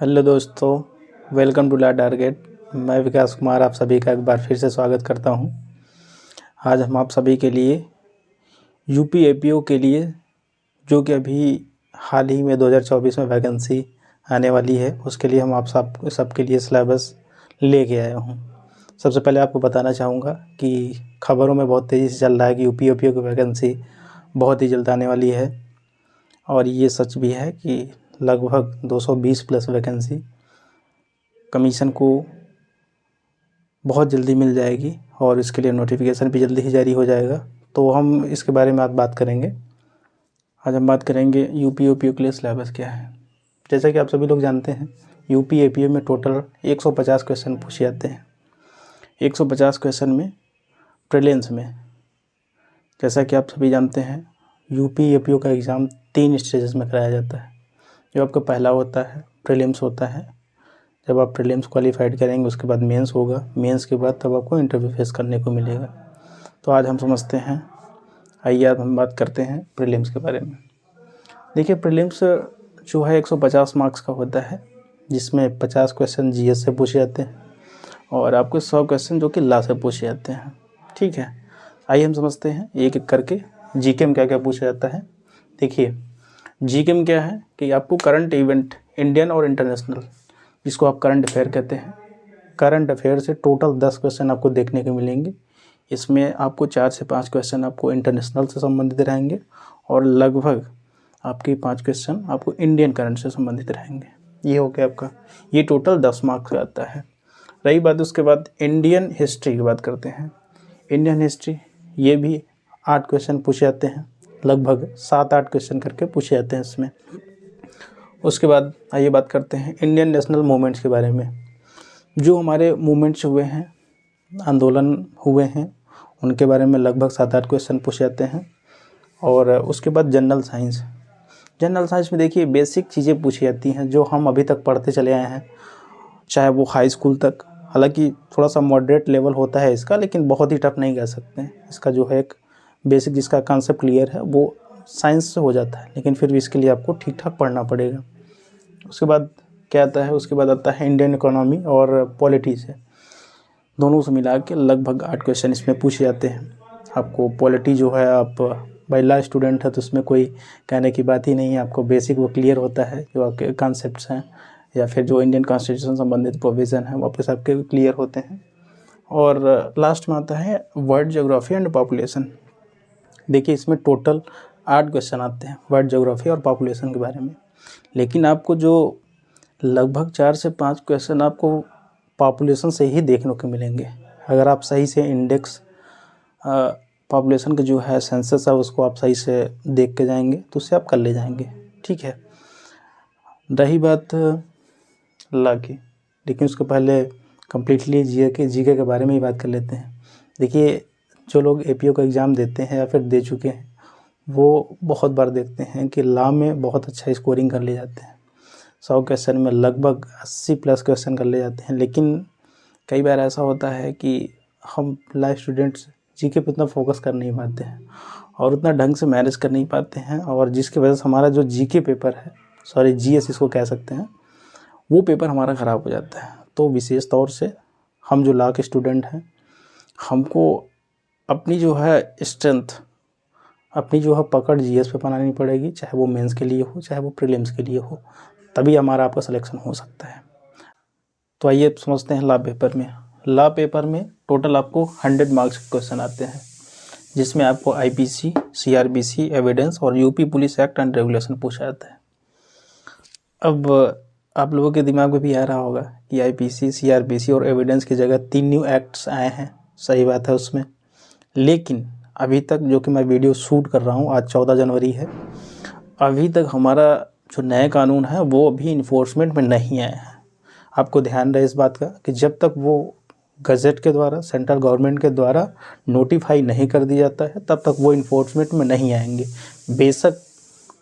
Hello दोस्तों, welcome to La target. मैं विकास कुमार आप सभी का एक बार फिर से स्वागत करता हूं। आज हम आप सभी के लिए यूपी एपीओ के लिए जो कि अभी हाल ही में 2024 में वैकेंसी आने वाली है, उसके लिए हम आप सबके लिए सिलेबस लेके आया हूं। सबसे पहले आपको बताना चाहूँगा कि खबरों में बहुत तेज़ी से चल रहा है कि यूपी एपीओ की वैकेंसी बहुत ही जल्द आने वाली है, और ये सच भी है कि लगभग 220 प्लस वैकेंसी कमीशन को बहुत जल्दी मिल जाएगी और इसके लिए नोटिफिकेशन भी जल्दी ही जारी हो जाएगा। तो हम इसके बारे में आज बात करेंगे। आज हम बात करेंगे यूपी एपीओ के लिए सिलेबस क्या है। जैसा कि आप सभी लोग जानते हैं, यूपी एपीओ में टोटल 150 क्वेश्चन पूछे जाते हैं। 150 क्वेश्चन में प्रीलिम्स में, जैसा कि आप सभी जानते हैं, यूपी एपीओ का एग्ज़ाम 3 स्टेजेस में कराया जाता है। जो आपका पहला होता है प्रीलिम्स होता है। जब आप प्रीलिम्स क्वालिफाइड करेंगे उसके बाद मेंस होगा। मेंस के बाद तब आपको इंटरव्यू फेस करने को मिलेगा। तो आज हम समझते हैं, आइए आज हम बात करते हैं प्रीलिम्स के बारे में। देखिए, प्रीलिम्स जो है 150 मार्क्स का होता है, जिसमें 50 क्वेश्चन जीएस से पूछे जाते हैं और आपको 100 क्वेश्चन जो कि लॉ से पूछे जाते हैं। ठीक है, आइए हम समझते हैं एक एक करके जीके में क्या क्या पूछा जाता है। देखिए, जीके में क्या है कि आपको करंट इवेंट, इंडियन और इंटरनेशनल, जिसको आप करंट अफेयर कहते हैं, करंट अफेयर से टोटल 10 क्वेश्चन आपको देखने को मिलेंगे। इसमें आपको 4 से 5 क्वेश्चन आपको इंटरनेशनल से संबंधित रहेंगे और लगभग आपके 5 क्वेश्चन आपको इंडियन करंट से संबंधित रहेंगे। ये हो गया आपका, ये टोटल 10 मार्क्स का आता है। रही बात उसके बाद इंडियन हिस्ट्री की बात करते हैं। इंडियन हिस्ट्री ये भी 8 क्वेश्चन पूछे जाते हैं, लगभग 7-8 क्वेश्चन करके पूछे जाते हैं इसमें। उसके बाद आइए बात करते हैं इंडियन नेशनल मूवमेंट्स के बारे में। जो हमारे मूवमेंट्स हुए हैं, आंदोलन हुए हैं, उनके बारे में लगभग 7-8 क्वेश्चन पूछे जाते हैं। और उसके बाद जनरल साइंस। जनरल साइंस में देखिए बेसिक चीज़ें पूछी जाती हैं जो हम अभी तक पढ़ते चले आए हैं, चाहे वो हाई स्कूल तक। हालांकि थोड़ा सा मॉडरेट लेवल होता है इसका, लेकिन बहुत ही टफ नहीं कह सकते हैं। इसका जो है एक बेसिक जिसका कॉन्सेप्ट क्लियर है वो साइंस से हो जाता है, लेकिन फिर भी इसके लिए आपको ठीक ठाक पढ़ना पड़ेगा। उसके बाद क्या आता है, उसके बाद आता है इंडियन इकोनॉमी और पॉलिटी से, दोनों से मिला के लगभग 8 क्वेश्चन इसमें पूछे जाते हैं। आपको पॉलिटी जो है, आप पहला स्टूडेंट है तो उसमें कोई कहने की बात ही नहीं है, आपको बेसिक वो क्लियर होता है। जो आपके कॉन्सेप्ट्स हैं या फिर जो इंडियन कॉन्स्टिट्यूशन संबंधित प्रोविज़न है वापस आपके क्लियर होते हैं। और लास्ट में आता है वर्ल्ड ज्योग्राफी एंड पॉपुलेशन। देखिए, इसमें टोटल 8 क्वेश्चन आते हैं वर्ल्ड ज्योग्राफी और पॉपुलेशन के बारे में, लेकिन आपको जो लगभग 4 से 5 क्वेश्चन आपको पॉपुलेशन से ही देखने को मिलेंगे। अगर आप सही से इंडेक्स पॉपुलेशन का जो है सेंसस है उसको आप सही से देख के जाएंगे तो उससे आप कर ले जाएंगे। ठीक है, रही बात लॉ की, लेकिन उसके पहले कम्प्लीटली जीके के बारे में ही बात कर लेते हैं। देखिए, जो लोग एपीओ का एग्ज़ाम देते हैं या फिर दे चुके हैं, वो बहुत बार देखते हैं कि लॉ में बहुत अच्छा स्कोरिंग कर ले जाते हैं। 100 क्वेश्चन में लगभग 80 प्लस क्वेश्चन कर ले जाते हैं, लेकिन कई बार ऐसा होता है कि हम लॉ स्टूडेंट्स जीके पे उतना फोकस कर नहीं पाते हैं और उतना ढंग से मैनेज कर नहीं पाते हैं, और जिसकी वजह से हमारा जो जीके पेपर है, सॉरी जीएस इसको कह सकते हैं, वो पेपर हमारा ख़राब हो जाता है। तो विशेष तौर से हम जो लॉ के स्टूडेंट हैं, हमको अपनी जो है स्ट्रेंथ, अपनी जो है पकड़ जीएस पे बनानी पड़ेगी, चाहे वो मेंस के लिए हो चाहे वो प्रीलिम्स के लिए हो, तभी हमारा आपका सिलेक्शन हो सकता है। तो आइए समझते हैं लॉ पेपर में। लॉ पेपर में टोटल आपको 100 मार्क्स के क्वेश्चन आते हैं, जिसमें आपको आईपीसी, सीआरपीसी, एविडेंस और UP police act and regulation पूछा जाता है। अब आप लोगों के दिमाग में भी आ रहा होगा कि आईपीसी, सीआरपीसी और एविडेंस की जगह 3 न्यू एक्ट्स आए हैं। सही बात है उसमें, लेकिन अभी तक जो कि मैं वीडियो शूट कर रहा हूँ, आज 14 जनवरी है, अभी तक हमारा जो नए कानून है वो अभी इन्फोर्समेंट में नहीं आया है। आपको ध्यान रहे इस बात का कि जब तक वो गज़ेट के द्वारा, सेंट्रल गवर्नमेंट के द्वारा नोटिफाई नहीं कर दिया जाता है, तब तक वो इन्फोर्समेंट में नहीं आएंगे। बेशक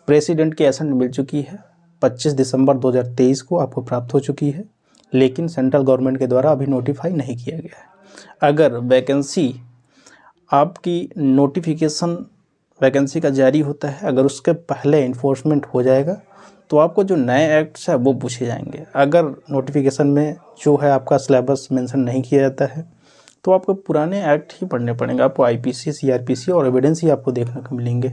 प्रेसिडेंट की एसेंट मिल चुकी है, 25 दिसंबर 2023 को आपको प्राप्त हो चुकी है, लेकिन सेंट्रल गवर्नमेंट के द्वारा अभी नोटिफाई नहीं किया गया है। अगर वैकेंसी आपकी नोटिफिकेशन वैकेंसी का जारी होता है, अगर उसके पहले इन्फोर्समेंट हो जाएगा तो आपको जो नए एक्ट्स है वो पूछे जाएंगे। अगर नोटिफिकेशन में जो है आपका सिलेबस मेंशन नहीं किया जाता है तो आपको पुराने एक्ट ही पढ़ने पड़ेंगे। आपको आईपीसी, सीआरपीसी और एविडेंस ही आपको देखने को मिलेंगे।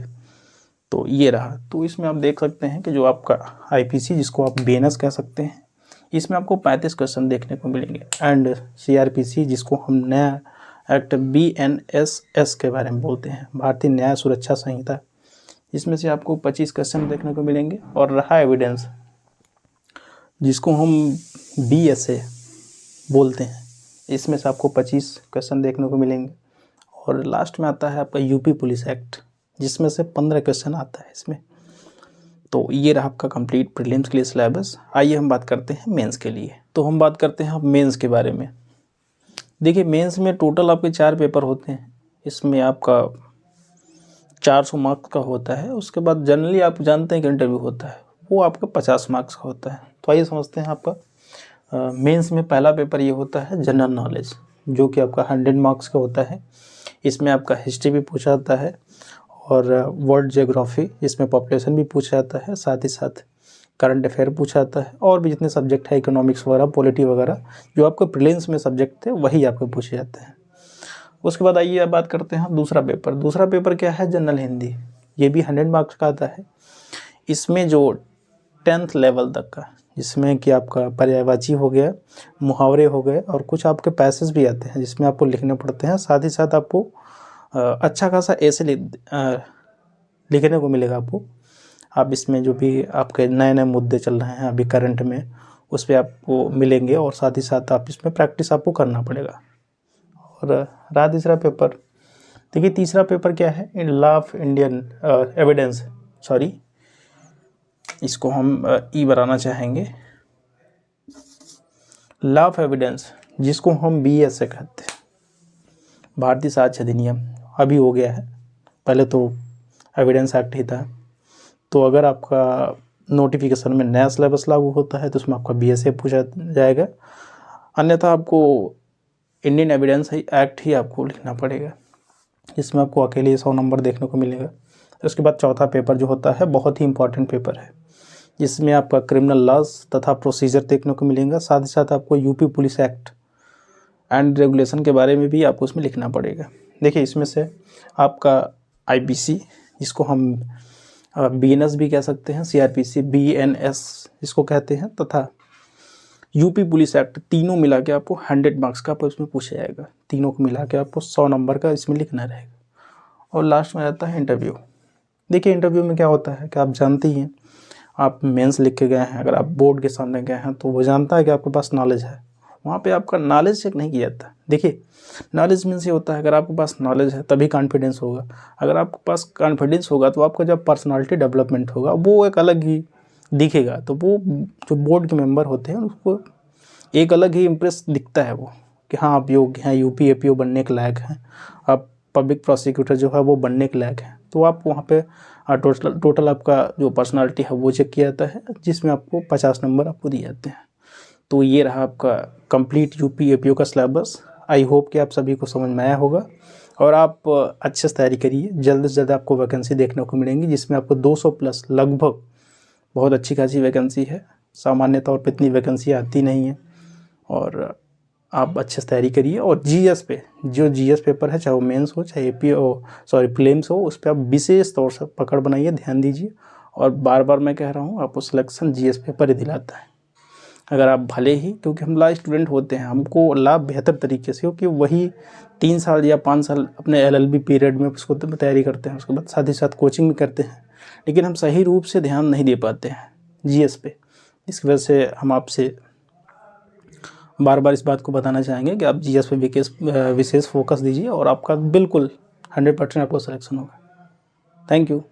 तो ये रहा। तो इसमें आप देख सकते हैं कि जो आपका आईपीसी, जिसको आप बीएनएस कह सकते हैं, इसमें आपको 35 क्वेश्चन देखने को मिलेंगे। एंड सीआरपीसी, जिसको हम नया एक्ट बीएनएसएस के बारे में बोलते हैं, भारतीय न्याय सुरक्षा संहिता, इसमें से आपको 25 क्वेश्चन देखने को मिलेंगे। और रहा एविडेंस, जिसको हम बीएसए बोलते हैं, इसमें से आपको 25 क्वेश्चन देखने को मिलेंगे। और लास्ट में आता है आपका यूपी पुलिस एक्ट, जिसमें से 15 क्वेश्चन आता है इसमें। तो ये रहा आपका कंप्लीट प्रीलिम्स के लिए सिलेबस। आइए हम बात करते हैं मेंस के लिए। तो हम बात करते हैं अब मेंस के बारे में। देखिए, मेंस में टोटल आपके 4 पेपर होते हैं। इसमें आपका 400 मार्क्स का होता है। उसके बाद जनरली आप जानते हैं कि इंटरव्यू होता है, वो आपका 50 मार्क्स का होता है। तो आइए समझते हैं आपका मेंस में पहला पेपर ये होता है जनरल नॉलेज, जो कि आपका 100 मार्क्स का होता है। इसमें आपका हिस्ट्री भी पूछा जाता है और वर्ल्ड ज्योग्राफी, इसमें पॉपुलेशन भी पूछा जाता है, साथ ही साथ करंट अफेयर पूछा जाता है। और भी जितने सब्जेक्ट है, इकोनॉमिक्स वगैरह, पॉलिटी वगैरह, जो आपको प्रीलिम्स में सब्जेक्ट थे वही आपको पूछे जाते हैं। उसके बाद आइए अब बात करते हैं दूसरा पेपर। दूसरा पेपर क्या है? जनरल हिंदी। ये भी 100 मार्क्स का आता है। इसमें जो 10th लेवल तक का, जिसमें कि आपका पर्यायवाची हो गया, मुहावरे हो गए और कुछ आपके पैसेज भी आते हैं जिसमें आपको लिखने पड़ते हैं। साथ ही साथ आपको अच्छा खासा ऐसे लिखने को मिलेगा आपको। आप इसमें जो भी आपके नए नए मुद्दे चल रहे हैं अभी करंट में, उस पर आपको मिलेंगे और साथ ही साथ आप इसमें प्रैक्टिस आपको करना पड़ेगा। और रहा तीसरा पेपर। देखिए, तीसरा पेपर क्या है? In law of Indian evidence, sorry, इसको हम ई बनाना चाहेंगे, लॉ ऑफ एविडेंस, जिसको हम बीएस से कहते हैं, भारतीय साक्ष्य अधिनियम। अभी हो गया है, पहले तो एविडेंस एक्ट ही था। तो अगर आपका नोटिफिकेशन में नया सिलेबस लागू होता है तो उसमें आपका बीएसए पूछा जाएगा, अन्यथा आपको इंडियन एविडेंस एक्ट ही आपको लिखना पड़ेगा। इसमें आपको अकेले 100 नंबर देखने को मिलेगा। उसके बाद चौथा पेपर जो होता है बहुत ही इंपॉर्टेंट पेपर है, जिसमें आपका क्रिमिनल लॉज तथा प्रोसीजर देखने को मिलेगा। साथ ही साथ आपको UP police act and regulation के बारे में भी आपको उसमें लिखना पड़ेगा। देखिए, इसमें से आपका आईपीसी, जिसको हम बीएनएस भी कह सकते हैं, सीआरपीसी, बीएनएस जिसको कहते हैं, तथा यूपी पुलिस एक्ट, तीनों मिला के आपको 100 मार्क्स का आपको इसमें पूछा जाएगा। तीनों को मिला के आपको 100 नंबर का इसमें लिखना रहेगा। और लास्ट में आता है इंटरव्यू। देखिए, इंटरव्यू में क्या होता है कि आप जानते ही हैं, आप मेंस लिख के गए हैं, अगर आप बोर्ड के सामने गए हैं तो वो जानता है कि आपके पास नॉलेज है। वहाँ पे आपका नॉलेज चेक नहीं किया जाता। देखिए, नॉलेज मीन्स ये होता है, अगर आपके पास नॉलेज है तभी कॉन्फिडेंस होगा। अगर आपके पास कॉन्फिडेंस होगा तो आपका जब पर्सनालिटी डेवलपमेंट होगा वो एक अलग ही दिखेगा। तो वो जो बोर्ड के मेंबर होते हैं उसको एक अलग ही इम्प्रेस दिखता है वो, कि हाँ, आप योग्य हैं, यूपी एपीओ बनने के लायक हैं, आप पब्लिक प्रोसिक्यूटर जो है वो बनने के लायक हैं। तो आप वहाँ पे टोटल आपका जो पर्सनालिटी है वो चेक किया जाता है, जिसमें आपको 50 नंबर आपको दिए जाते हैं। तो ये रहा आपका कंप्लीट यूपी एपीओ का सिलेबस। आई होप कि आप सभी को समझ में आया होगा और आप अच्छे से तैयारी करिए। जल्द से जल्द आपको वैकेंसी देखने को मिलेंगी, जिसमें आपको 200 प्लस लगभग बहुत अच्छी खासी वैकेंसी है। सामान्य तौर पर इतनी वैकेंसी आती नहीं है और आप अच्छे से तैयारी करिए। और जीएस पे, जो जीएस पेपर है, चाहे वो मेंस हो चाहे प्रीलिम्स हो, उस पर आप विशेष तौर से पकड़ बनाइए, ध्यान दीजिए। और बार बार मैं कह रहा हूँ, आपको सिलेक्शन जीएस पेपर ही दिलाता है। अगर आप भले ही, क्योंकि हम लॉ स्टूडेंट होते हैं, हमको लॉ बेहतर तरीके से, क्योंकि वही 3 साल या 5 साल अपने एलएलबी पीरियड में उसको तैयारी करते हैं, उसके बाद साथ ही साथ कोचिंग भी करते हैं, लेकिन हम सही रूप से ध्यान नहीं दे पाते हैं जीएस पे। इसकी वजह से हम आपसे बार बार इस बात को बताना चाहेंगे कि आप जीएस पे विशेष फोकस दीजिए और आपका बिल्कुल 100% आपको सिलेक्शन होगा। Thank you.